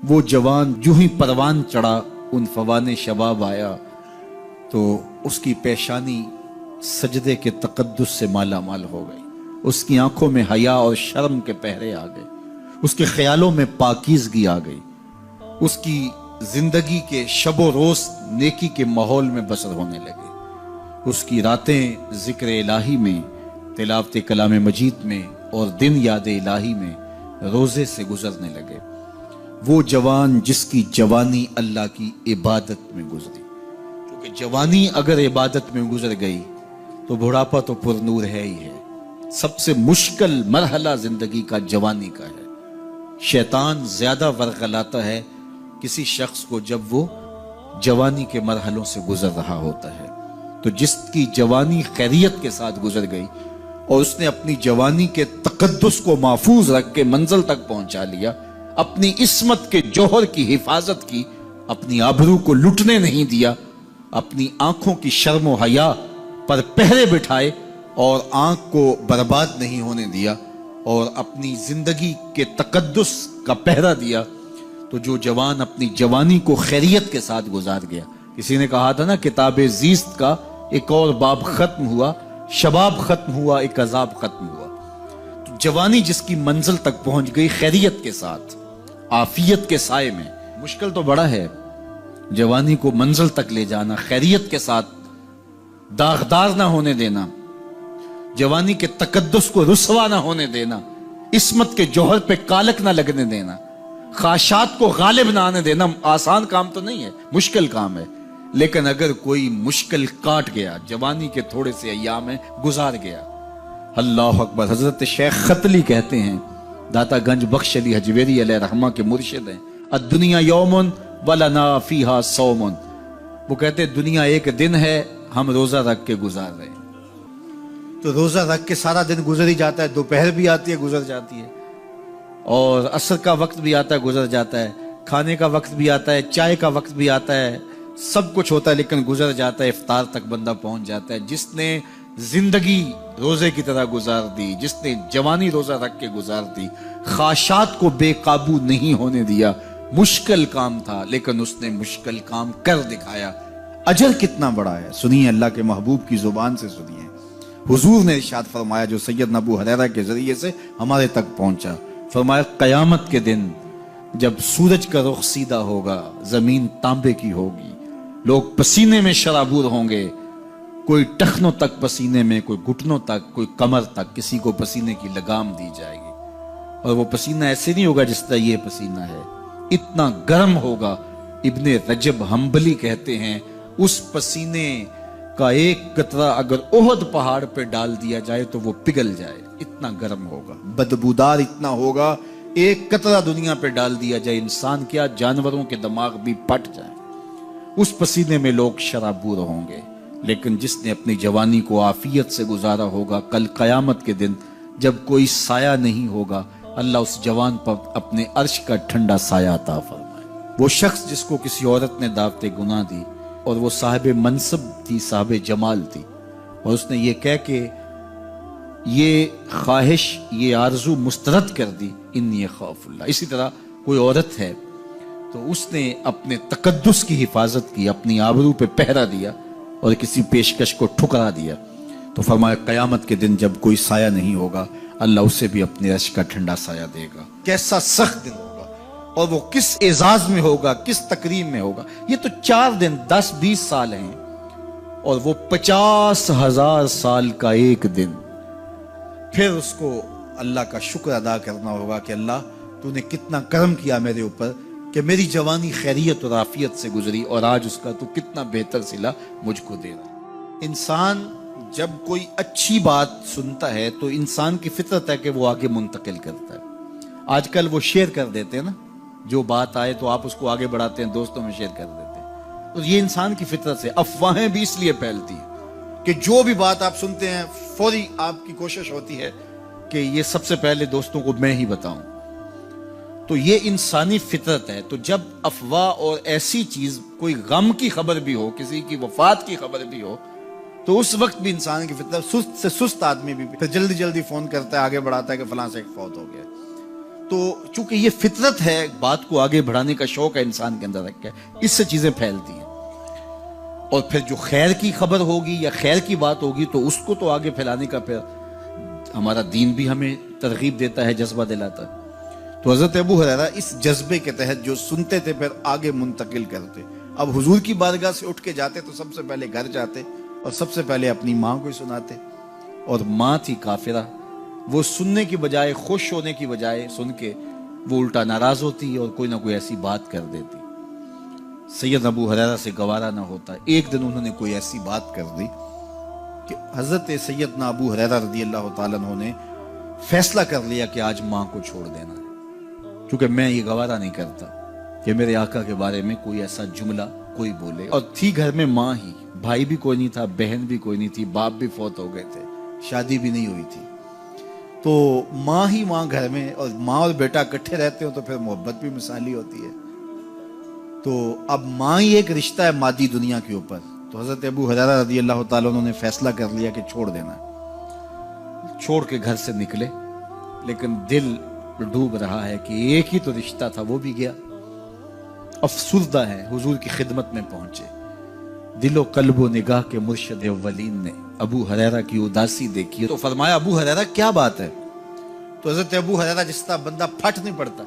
وہ جوان جو ہی پروان چڑھا ان فوان شباب آیا تو اس کی پیشانی سجدے کے تقدس سے مالا مال ہو گئی، اس کی آنکھوں میں حیا اور شرم کے پہرے آ گئے، اس کے خیالوں میں پاکیزگی آ گئی، اس کی زندگی کے شب و روز نیکی کے ماحول میں بسر ہونے لگے، اس کی راتیں ذکر الہی میں، تلاوت کلام مجید میں اور دن یاد الہی میں روزے سے گزرنے لگے۔ وہ جوان جس کی جوانی اللہ کی عبادت میں گزری، کیونکہ جوانی اگر عبادت میں گزر گئی تو بڑھاپا تو پر نور ہے ہی ہے۔ سب سے مشکل مرحلہ زندگی کا جوانی کا ہے۔ شیطان زیادہ ورغلاتا ہے کسی شخص کو جب وہ جوانی کے مرحلوں سے گزر رہا ہوتا ہے۔ تو جس کی جوانی خیریت کے ساتھ گزر گئی اور اس نے اپنی جوانی کے تقدس کو محفوظ رکھ کے منزل تک پہنچا لیا، اپنی عصمت کے جوہر کی حفاظت کی، اپنی آبرو کو لٹنے نہیں دیا، اپنی آنکھوں کی شرم و حیا پر پہرے بٹھائے اور آنکھ کو برباد نہیں ہونے دیا اور اپنی زندگی کے تقدس کا پہرا دیا، تو جو جوان اپنی جوانی کو خیریت کے ساتھ گزار گیا۔ کسی نے کہا تھا نا، کتاب زیست کا ایک اور باب ختم ہوا، شباب ختم ہوا، ایک عذاب ختم ہوا۔ تو جوانی جس کی منزل تک پہنچ گئی خیریت کے ساتھ، عافیت کے سائے میں۔ مشکل تو بڑا ہے جوانی کو منزل تک لے جانا، خیریت کے ساتھ، داغدار نہ ہونے دینا، جوانی کے تقدس کو رسوا نہ ہونے دینا، عصمت کے جوہر پہ کالک نہ لگنے دینا، خواہشات کو غالب نہ آنے دینا۔ آسان کام تو نہیں ہے، مشکل کام ہے، لیکن اگر کوئی مشکل کاٹ گیا، جوانی کے تھوڑے سے ایام میں گزار گیا۔ اللہ اکبر۔ حضرت شیخ خطلی کہتے ہیں، داتا گنج بخش علی حجویری علیہ رحمہ کے مرشد ہیں، الدنیا یوم ولنا فیہا صوم۔ وہ کہتے ہیں دنیا ایک دن ہے، ہم روزہ رکھ کے گزار رہے ہیں۔ تو روزہ رکھ کے سارا دن گزر ہی جاتا ہے، دوپہر بھی آتی ہے گزر جاتی ہے، اور عصر کا وقت بھی آتا ہے گزر جاتا ہے، کھانے کا وقت بھی آتا ہے، چائے کا وقت بھی آتا ہے، سب کچھ ہوتا ہے لیکن گزر جاتا ہے، افطار تک بندہ پہنچ جاتا ہے۔ جس نے زندگی روزے کی طرح گزار دی، جس نے جوانی روزہ رکھ کے گزار دی، خواہشات کو بے قابو نہیں ہونے دیا، مشکل کام تھا لیکن اس نے مشکل کام کر دکھایا۔ اجر کتنا بڑا ہے، سنیے اللہ کے محبوب کی زبان سے سنیے۔ حضور نے ارشاد فرمایا جو سیدنا ابو ہریرہ کے ذریعے سے ہمارے تک پہنچا، فرمایا قیامت کے دن جب سورج کا رخ سیدھا ہوگا، زمین تانبے کی ہوگی، لوگ پسینے میں شرابور ہوں گے، کوئی ٹخنوں تک پسینے میں، کوئی گھٹنوں تک، کوئی کمر تک، کسی کو پسینے کی لگام دی جائے گی، اور وہ پسینہ ایسے نہیں ہوگا جس طرح یہ پسینہ ہے، اتنا گرم ہوگا۔ ابن رجب حنبلی کہتے ہیں اس پسینے کا ایک قطرہ اگر احد پہاڑ پہ ڈال دیا جائے تو وہ پگھل جائے، اتنا گرم ہوگا، بدبودار اتنا ہوگا، ایک قطرہ دنیا پہ ڈال دیا جائے، انسان کیا جانوروں کے دماغ بھی پھٹ جائیں، اس پسینے میں لوگ شرابور ہوں گے۔ لیکن جس نے اپنی جوانی کو عافیت سے گزارا ہوگا، کل قیامت کے دن جب کوئی سایہ نہیں ہوگا، اللہ اس جوان پر اپنے عرش کا ٹھنڈا سایہ عطا فرمائے۔ وہ شخص جس کو کسی عورت نے دعوت گناہ دی اور وہ صاحب منصب تھی، صاحب جمال تھی، اور اس نے یہ کہہ کے یہ خواہش، یہ آرزو مسترد کر دی، انی خاف اللہ۔ اسی طرح کوئی عورت ہے تو اس نے اپنے تقدس کی حفاظت کی، اپنی آبرو پہ پہرا دیا اور کسی پیشکش کو ٹھکرا دیا، تو فرمایا قیامت کے دن جب کوئی سایہ نہیں ہوگا، اللہ اسے بھی اپنے عرش کا ٹھنڈا سایہ دے گا۔ کیسا سخت دن ہوگا، اور وہ کس اعزاز میں ہوگا، کس تکریم میں ہوگا۔ یہ تو 4 دن 10-20 سال ہیں، اور وہ 50,000 سال کا ایک دن۔ پھر اس کو اللہ کا شکر ادا کرنا ہوگا کہ اللہ تو نے کتنا کرم کیا میرے اوپر کہ میری جوانی خیریت اور عافیت سے گزری، اور آج اس کا تو کتنا بہتر صلہ مجھ کو دے رہا۔ انسان جب کوئی اچھی بات سنتا ہے تو انسان کی فطرت ہے کہ وہ آگے منتقل کرتا ہے۔ آج کل وہ شیئر کر دیتے ہیں نا، جو بات آئے تو آپ اس کو آگے بڑھاتے ہیں، دوستوں میں شیئر کر دیتے ہیں۔ تو یہ انسان کی فطرت سے افواہیں بھی اس لیے پھیلتی ہیں کہ جو بھی بات آپ سنتے ہیں فوری آپ کی کوشش ہوتی ہے کہ یہ سب سے پہلے دوستوں کو میں ہی بتاؤں۔ تو یہ انسانی فطرت ہے۔ تو جب افواہ اور ایسی چیز، کوئی غم کی خبر بھی ہو، کسی کی وفات کی خبر بھی ہو، تو اس وقت بھی انسان کی فطرت، سست سے سست آدمی بھی پھر جلدی جلدی فون کرتا ہے، آگے بڑھاتا ہے کہ فلاں سے ایک فوت ہو گیا۔ تو چونکہ یہ فطرت ہے، بات کو آگے بڑھانے کا شوق ہے انسان کے اندر رکھا ہے، اس سے چیزیں پھیلتی ہیں، اور پھر جو خیر کی خبر ہوگی یا خیر کی بات ہوگی تو اس کو تو آگے پھیلانے کا پھر ہمارا دین بھی ہمیں ترغیب دیتا ہے، جذبہ دلاتا ہے۔ تو حضرت ابو ہریرہ اس جذبے کے تحت جو سنتے تھے پھر آگے منتقل کرتے۔ اب حضور کی بارگاہ سے اٹھ کے جاتے تو سب سے پہلے گھر جاتے اور سب سے پہلے اپنی ماں کو ہی سناتے، اور ماں تھی کافرہ، وہ سننے کی بجائے، خوش ہونے کی بجائے سن کے وہ الٹا ناراض ہوتی اور کوئی نہ کوئی ایسی بات کر دیتی۔ سید ابو ہریرہ سے گوارا نہ ہوتا، ایک دن انہوں نے کوئی ایسی بات کر دی کہ حضرت سیدنا ابو ہریرہ رضی اللہ تعالیٰ عنہ نے فیصلہ کر لیا کہ آج ماں کو چھوڑ دینا ہے، کیونکہ میں یہ گوارا نہیں کرتا کہ میرے آقا کے بارے میں کوئی ایسا جملہ کوئی بولے۔ اور تھی گھر میں ماں ہی، بھائی بھی کوئی نہیں تھا، بہن بھی کوئی نہیں تھی، باپ بھی فوت ہو گئے تھے، شادی بھی نہیں ہوئی تھی، تو ماں ہی ماں گھر میں، اور ماں اور بیٹا اکٹھے رہتے ہو تو پھر محبت بھی مثالی ہوتی ہے۔ تو اب ماں ہی ایک رشتہ ہے مادی دنیا کے اوپر، تو حضرت ابو ہریرہ رضی اللہ تعالیٰ عنہ نے فیصلہ کر لیا کہ چھوڑ دینا ہے۔ چھوڑ کے گھر سے نکلے، لیکن دل ڈوب رہا ہے کہ ایک ہی تو رشتہ تھا وہ بھی گیا۔ افسردہ ہے، حضور کی خدمت میں پہنچے، دل و قلب و نگاہ کے مرشد اولین نے ابو ہریرہ کی اداسی دیکھی تو فرمایا ابو ہریرہ کیا بات ہے؟ تو حضرت ابو ہریرہ جس طرح بندہ پھٹ نہیں پڑتا،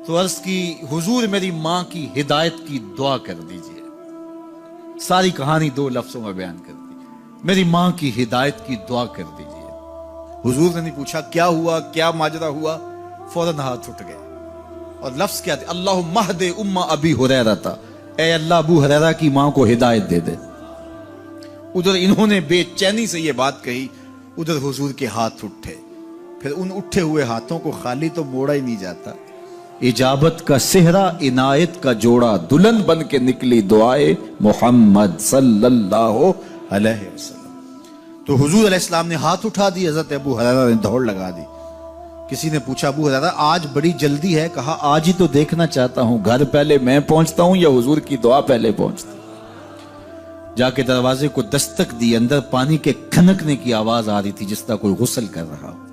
تو عرض کی حضور میری ماں کی ہدایت کی دعا کر دیجئے۔ ساری کہانی 2 لفظوں میں بیان کر دی، میری ماں کی ہدایت کی دعا کر دیجئے۔ حضور نے نہیں پوچھا کیا ہوا، کیا ماجرا ہوا، فوراً ہاتھ اٹھ گئے، اور لفظ کیا تھے؟ اللہم اہد ام ابی ہریرہ تھا، اے اللہ ابو ہریرہ کی ماں کو ہدایت دے دے۔ ادھر انہوں نے بے چینی سے یہ بات کہی، ادھر حضور کے ہاتھ اٹھے، پھر ان اٹھے ہوئے ہاتھوں کو خالی تو موڑا ہی نہیں جاتا، اجابت کا صحرا عنایت کا جوڑا، دلہن بن کے نکلی دعائے محمد صلی اللہ علیہ وسلم۔ تو حضور علیہ السلام نے ہاتھ اٹھا دی، حضرت ابو ہریرہ نے دوڑ لگا دی۔ کسی نے پوچھا ابو ہریرہ آج بڑی جلدی ہے؟ کہا آج ہی تو دیکھنا چاہتا ہوں، گھر پہلے میں پہنچتا ہوں یا حضور کی دعا پہلے پہنچتا ہوں؟ جا کے دروازے کو دستک دی، اندر پانی کے کھنکنے کی آواز آ رہی تھی جس طرح کوئی غسل کر رہا ہو۔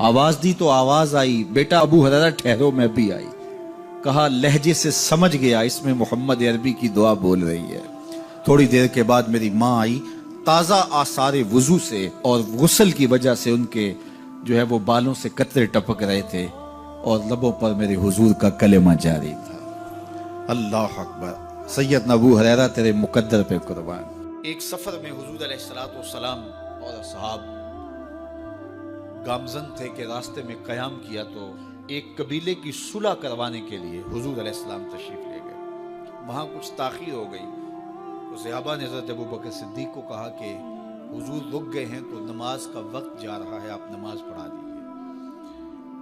آواز دی تو آواز آئی، بیٹا ابو ہریرہ ٹھہرو، میں بھی آئی۔ کہا لہجے سے سمجھ گیا اس میں محمد عربی کی دعا بول رہی ہے۔ تھوڑی دیر کے بعد میری ماں آئی، تازہ آثار وضو سے اور غسل کی وجہ سے ان کے جو ہے وہ بالوں سے قطرے ٹپک رہے تھے، اور لبوں پر میرے حضور کا کلمہ جاری تھا۔ اللہ اکبر، سیدنا ابو ہریرہ تیرے مقدر پہ قربان۔ ایک سفر میں حضور علیہ السلام اور اصحاب گامزن تھے کہ راستے میں قیام کیا، تو ایک قبیلے کی صلح کروانے کے لیے حضور علیہ السلام تشریف لے گئے۔ وہاں کچھ تاخیر ہو گئی تو صحابہ نے حضرت ابوبکر صدیق کو کہا کہ حضور رک گئے ہیں تو نماز کا وقت جا رہا ہے، آپ نماز پڑھا دیجیے۔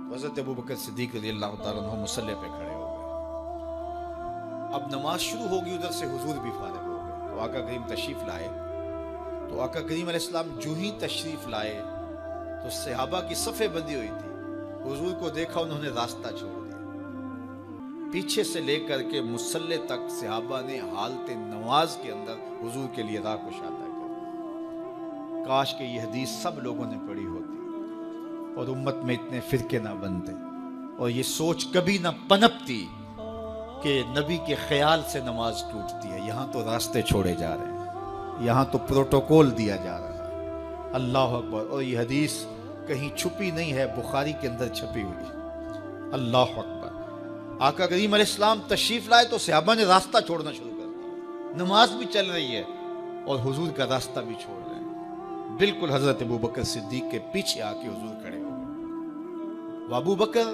تو حضرت ابوبکر صدیق رضی اللہ تعالیٰ عنہ مصلی پہ کھڑے ہو گئے۔ اب نماز شروع ہوگی، ادھر سے حضور بھی فارغ ہو گئے، تو آقا کریم تشریف لائے۔ تو آقا کریم علیہ السلام جو ہی تشریف لائے تو صحابہ کی صفیں بندی ہوئی تھی، حضور کو دیکھا انہوں نے راستہ چھوڑ دیا، پیچھے سے لے کر کے مصلی تک صحابہ نے حالت نماز کے اندر حضور کے لیے راہ کشادہ کر دی۔ کاش کہ یہ حدیث سب لوگوں نے پڑھی ہوتی اور امت میں اتنے فرقے نہ بنتے، اور یہ سوچ کبھی نہ پنپتی کہ نبی کے خیال سے نماز ٹوٹتی ہے۔ یہاں تو راستے چھوڑے جا رہے ہیں، یہاں تو پروٹوکول دیا جا رہا ہے۔ اللہ اکبر، اور یہ حدیث کہیں چھپی نہیں ہے، بخاری کے اندر چھپی ہوئی۔ اللہ اکبر، آقا کریم علیہ السلام تشریف لائے تو صحابہ نے راستہ چھوڑنا شروع کر دیا، نماز بھی چل رہی ہے اور حضور کا راستہ بھی چھوڑ رہے ہیں۔ بالکل حضرت ابوبکر صدیق کے پیچھے آ کے حضور کھڑے ہو گئے۔ وابو بکر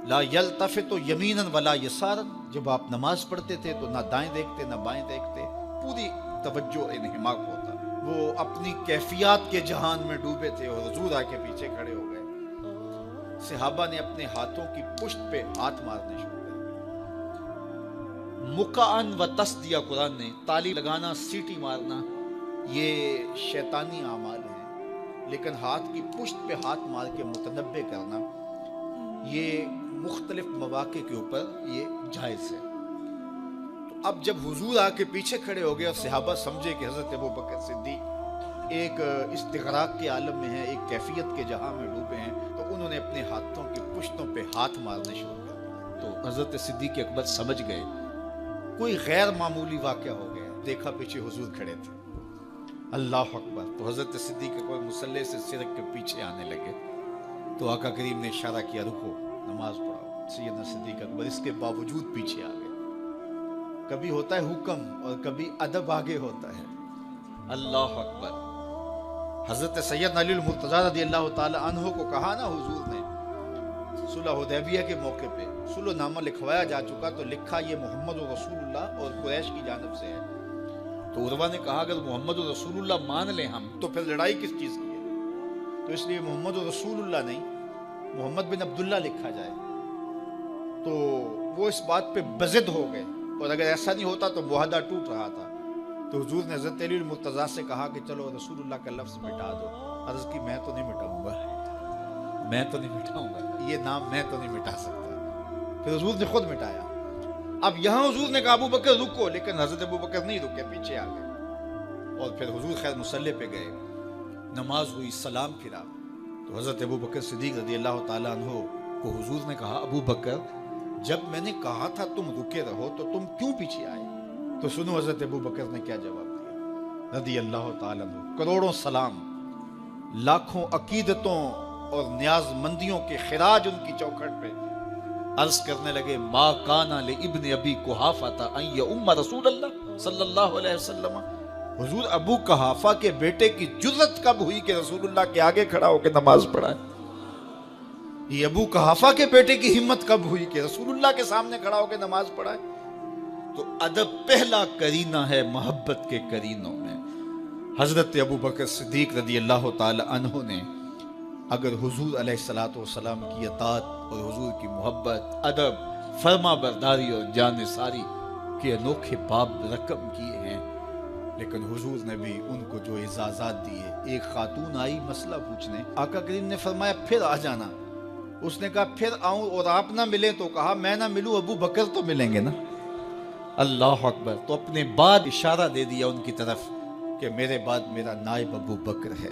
لا یلتفت یمینا ولا یسارا، جب آپ نماز پڑھتے تھے تو نہ دائیں دیکھتے نہ بائیں دیکھتے، پوری توجہ انہماک ہوتا، وہ اپنی کیفیات کے جہان میں ڈوبے تھے، اور حضور آ کے پیچھے کھڑے ہو گئے۔ صحابہ نے اپنے ہاتھوں کی پشت پہ ہاتھ مارنے شروع کر دیے۔ مقعن و تصدیہ، قرآن نے تالی لگانا، سیٹی مارنا، یہ شیطانی اعمال ہیں، لیکن ہاتھ کی پشت پہ ہاتھ مار کے متنبع کرنا یہ مختلف مواقع کے اوپر یہ جائز ہے۔ تو اب جب حضور آ کے پیچھے کھڑے ہو گئے اور صحابہ سمجھے کہ حضرت ابوبکر صدیق ایک استغراق کے عالم میں ہیں، ایک کیفیت کے جہاں میں ڈوبے ہیں، تو انہوں نے اپنے ہاتھوں کی پشتوں پہ ہاتھ مارنے شروع کر دیے۔ تو حضرت صدیق اکبر سمجھ گئے کوئی غیر معمولی واقعہ ہو گیا۔ دیکھا پیچھے حضور کھڑے تھے، اللہ اکبر۔ تو حضرت صدیق اکبر مصلی سے سرک کے پیچھے آنے لگے تو آقا کریم نے اشارہ کیا رکو نماز پڑھاؤ۔ سیدنا صدیق اکبر اس کے باوجود پیچھے آ گئے۔ کبھی ہوتا ہے حکم اور کبھی ادب آگے ہوتا ہے، اللہ اکبر۔ حضرت سیدنا علی المرتضیٰ رضی اللہ تعالی عنہ کو کہا نا حضور نے صلح حدیبیہ کے موقع پہ صلح نامہ لکھوایا جا چکا تو لکھا یہ محمد رسول اللہ اور قریش کی جانب سے ہے۔ تو عروہ نے کہا اگر محمد رسول اللہ مان لیں ہم تو پھر لڑائی کس چیز کی ہے؟ تو اس لیے محمد رسول اللہ نہیں محمد بن عبداللہ لکھا جائے۔ تو وہ اس بات پہ بضد ہو گئے، اور اگر ایسا نہیں ہوتا تو معاہدہ ٹوٹ رہا تھا۔ تو حضور نے حضرت علی المرتضیٰ سے کہا کہ چلو رسول اللہ کا لفظ مٹا دو۔ عرض کی میں تو نہیں مٹاؤں گا، میں تو نہیں مٹاؤں گا، یہ نام میں تو نہیں مٹا سکتا۔ پھر حضور نے خود مٹایا۔ اب یہاں حضور نے کہا ابو بکر رکو، لیکن حضرت ابو بکر نہیں رکے، پیچھے آ گئے۔ اور پھر حضور خیر مصلی پہ گئے، نماز ہوئی، سلام پھرا تو حضرت ابو بکر صدیق رضی اللہ تعالیٰ عنہ کو حضور نے کہا ابو بکر جب میں نے کہا تھا تم رکے رہو تو تم کیوں پیچھے آئے؟ تو سنو حضرت ابو بکر نے کیا جواب دیا رضی اللہ تعالیٰ عنہ۔ کروڑوں سلام، لاکھوں عقیدتوں اور نیاز مندیوں کے خراج ان کی چوکھٹ پہ عرض کرنے لگے ما کانا لابن ابی قحافہ ان یؤم رسول اللہ صلی اللہ علیہ وسلم۔ حضور ابو قحافہ کے بیٹے کی جرت کب ہوئی کہ رسول اللہ کے آگے کھڑا ہو کے نماز پڑھائے؟ یہ ابو قحافہ کے بیٹے کی ہمت کب ہوئی کہ رسول اللہ کے سامنے کھڑا ہو کے نماز پڑھائے؟ تو ادب پہلا کرینہ ہے محبت کے کرینوں میں۔ حضرت ابو بکر صدیق رضی اللہ تعالی عنہ نے اگر حضور علیہ الصلوۃ والسلام کی اطاعت اور حضور کی محبت، ادب، فرما برداری اور جانثاری کے انوکھے باب رقم کیے ہیں، لیکن حضور نے بھی ان کو جو اعزازات دیے۔ ایک خاتون آئی مسئلہ پوچھنے، آقا کریم نے فرمایا پھر آ جانا۔ اس نے کہا پھر آؤں اور آپ نہ ملیں؟ تو کہا میں نہ ملوں ابو بکر تو ملیں گے نا، اللہ اکبر۔ تو اپنے بعد اشارہ دے دیا ان کی طرف کہ میرے بعد میرا نائب ابو بکر ہے،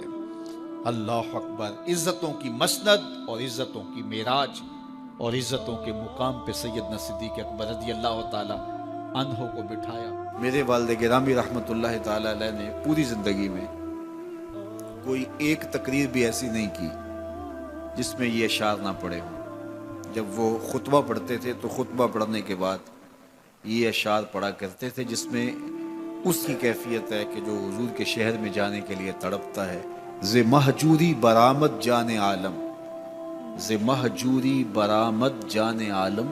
اللہ اکبر۔ عزتوں کی مسند اور عزتوں کی معراج اور عزتوں کے مقام پہ سیدنا صدیق اکبر رضی اللہ تعالی عنہ کو بٹھایا۔ میرے والد گرامی رحمت اللہ تعالی علیہ نے پوری زندگی میں کوئی ایک تقریر بھی ایسی نہیں کی جس میں یہ اشعار نہ پڑے ہوں۔ جب وہ خطبہ پڑھتے تھے تو خطبہ پڑھنے کے بعد یہ اشعار پڑھا کرتے تھے جس میں اس کی کیفیت ہے کہ جو حضور کے شہر میں جانے کے لیے تڑپتا ہے۔ ز مہجوری برآمد جان عالم، ز مہجوری برآمد جان عالم،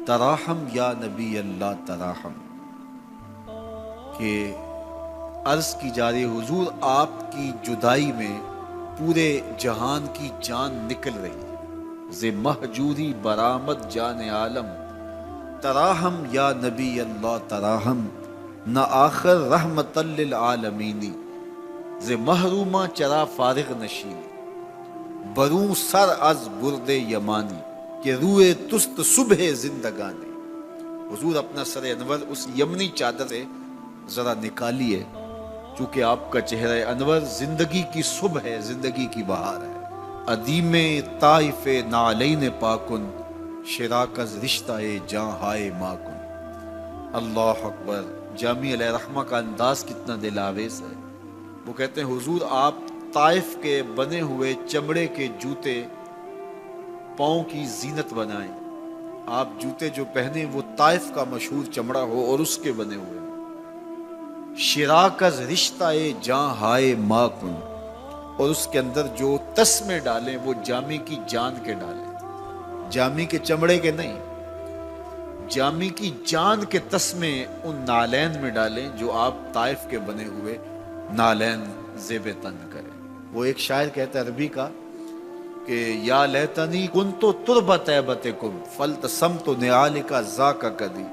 تراحم یا نبی اللہ تراحم۔ کہ عرض کی جا رہی حضور آپ کی جدائی میں پورے جہان کی جان نکل رہی۔ ز مہجوری برآمد جان عالم، تراحم یا نبی اللہ تراحم، نہ آخر رحمت للعالمینی، ز محرومہ چرا فارغ نشینی، بروں سر از برد یمانی، کہ روئے تست صبح زندگانی۔ حضور اپنا سر انور اس یمنی چادر سے ذرا نکالیے، چونکہ آپ کا چہرہ انور زندگی کی صبح ہے، زندگی کی بہار ہے۔ ادیم طائف نعلین پاکن، شراک از رشتہ جاں ہائے ماکن۔ اللہ اکبر۔ جامع علیہ رحمہ کا انداز کتنا دل آویز ہے۔ وہ کہتے ہیں حضور آپ طائف کے بنے ہوئے چمڑے کے جوتے پاؤں کی زینت بنائیں۔ آپ جوتے جو پہنے وہ طائف کا مشہور چمڑا ہو اور اس کے بنے ہوئے۔ شراک از رشتہ جاں ہائے ماکن، اور اس کے اندر جو تسمے ڈالیں وہ جامی کی جان کے ڈالیں، جامی کے چمڑے کے نہیں، جامی کی جان کے تسمے ان نالین میں ڈالیں جو آپ طائف کے بنے ہوئے نالین زیب تن کریں۔ وہ ایک شاعر کہتا ہے عربی کا کہ یا لیتنی کنتو تربت ایبتکم فلتسمت نعالک ذاک کدی،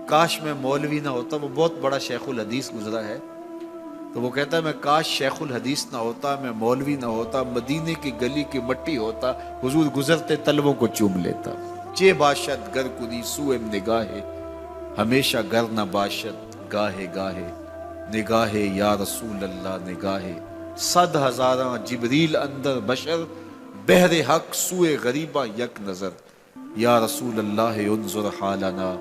کاش میں مولوی نہ ہوتا۔ وہ بہت بڑا شیخ الحدیث گزرا ہے، تو وہ کہتا ہے میں کاش شیخ الحدیث نہ ہوتا، میں مولوی نہ ہوتا، مدینے کی گلی کی مٹی ہوتا، حضور گزرتے تلووں کو چوم لیتا۔ چے باشد گر کنی سوئم نگاہے، ہمیشہ گر نہ باشد گاہے گاہے، نگاہے یا رسول اللہ نگاہے، صد ہزاراں جبریل اندر بشر، بہر حق سوئے غریبہ یک نظر، یا رسول اللہ انظر حالنا،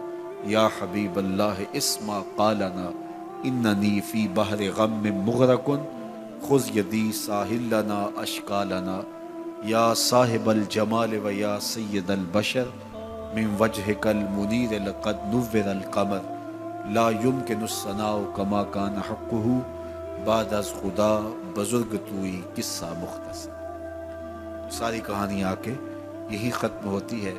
یا حبیب اللہ اسما قالنا، اننی فی بحر غم مغرق خذ یدی ساحل لنا اشکالنا، یا صاحب الجمال و یا سید البشر من وجهک المنیر لقد نور القمر، لا یمکن الثناء کما کان حقہ، بعد از خدا بزرگ توئی قصہ مختصر۔ ساری کہانی آ کے یہی ختم ہوتی ہے